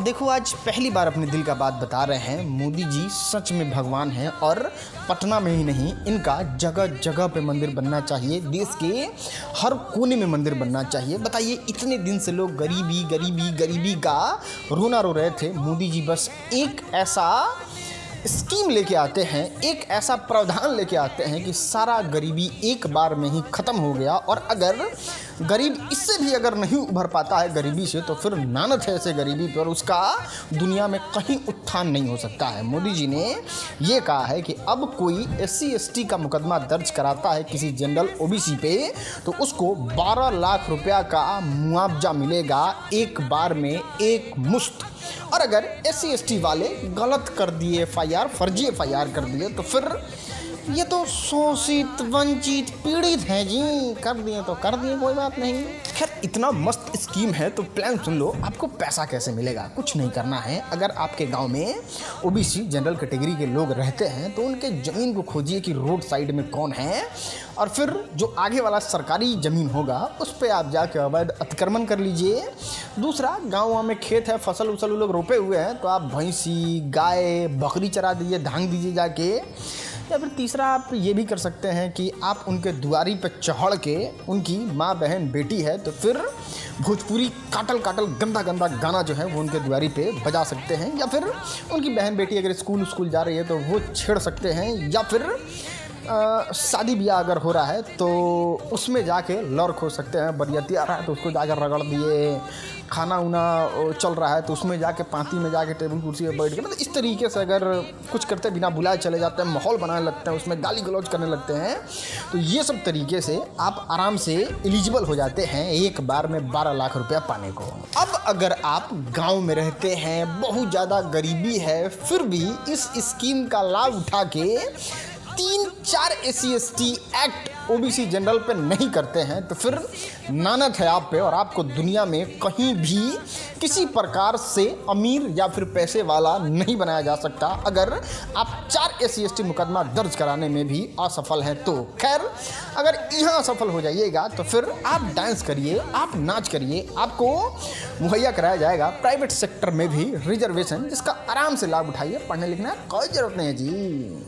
देखो, आज पहली बार अपने दिल का बात बता रहे हैं। मोदी जी सच में भगवान हैं और पटना में ही नहीं, इनका जगह जगह पे मंदिर बनना चाहिए। देश के हर कोने में मंदिर बनना चाहिए। बताइए, इतने दिन से लोग गरीबी गरीबी गरीबी का रोना रो रहे थे। मोदी जी बस एक ऐसा स्कीम लेके आते हैं, एक ऐसा प्रावधान लेके आते हैं कि सारा गरीबी एक बार में ही ख़त्म हो गया। और अगर गरीब इससे भी अगर नहीं उभर पाता है गरीबी से, तो फिर नानत है ऐसे गरीबी पर, उसका दुनिया में कहीं उत्थान नहीं हो सकता है। मोदी जी ने ये कहा है कि अब कोई SC ST का मुकदमा दर्ज कराता है किसी जनरल OBC पे, तो उसको 12 लाख रुपया का मुआवजा मिलेगा एक बार में, एक मुश्त। और अगर SC ST वाले गलत कर दिए FIR, फर्जी FIR कर दिए, तो फिर ये तो शोषित वंचित पीड़ित हैं जी, कर दिए तो कर दिए, कोई बात नहीं। खैर, इतना मस्त स्कीम है तो प्लान सुन लो। आपको पैसा कैसे मिलेगा? कुछ नहीं करना है। अगर आपके गांव में OBC जनरल कैटेगरी के लोग रहते हैं तो उनके ज़मीन को खोजिए कि रोड साइड में कौन है, और फिर जो आगे वाला सरकारी ज़मीन होगा उस पर आप जाके अवैध अतिक्रमण कर लीजिए। दूसरा, गाँव में खेत है, फसल उसल लोग रोपे हुए हैं, तो आप भैंसी गाय बकरी चरा दीजिए, धांग दीजिए जाके। या फिर तीसरा, आप ये भी कर सकते हैं कि आप उनके दुआरी पर चढ़ के, उनकी माँ बहन बेटी है तो फिर भोजपुरी काटल काटल गंदा गंदा गाना जो है वो उनके दुआरी पे बजा सकते हैं। या फिर उनकी बहन बेटी अगर स्कूल जा रही है तो वो छेड़ सकते हैं। या फिर शादी ब्याह अगर हो रहा है तो उसमें जाके लौर खो सकते हैं। बरियाती आ रहा है तो उसको जाकर रगड़ दिए। खाना उना चल रहा है तो उसमें जाके पार्टी में जाके टेबल कुर्सी पर बैठ के, मतलब इस तरीके से अगर कुछ करते बिना बुलाए चले जाते हैं, माहौल बनाने लगते हैं, उसमें गाली गलौज करने लगते हैं, तो ये सब तरीके से आप आराम से एलिजिबल हो जाते हैं एक बार में 12 लाख रुपया पाने को। अब अगर आप गांव में रहते हैं, बहुत ज़्यादा गरीबी है, फिर भी इस स्कीम का लाभ उठा के 3-4 SC ST act OBC general पे नहीं करते हैं, तो फिर नानत है आप पे। और आपको दुनिया में कहीं भी किसी प्रकार से अमीर या फिर पैसे वाला नहीं बनाया जा सकता अगर आप 4 SC ST मुकदमा दर्ज कराने में भी असफल हैं तो। खैर, अगर यहाँ असफल हो जाइएगा तो फिर आप डांस करिए, आप नाच करिए, आपको मुहैया कराया जाएगा प्राइवेट सेक्टर में भी रिजर्वेशन, जिसका आराम से लाभ उठाइए। पढ़ने लिखना कोई ज़रूरत नहीं है जी।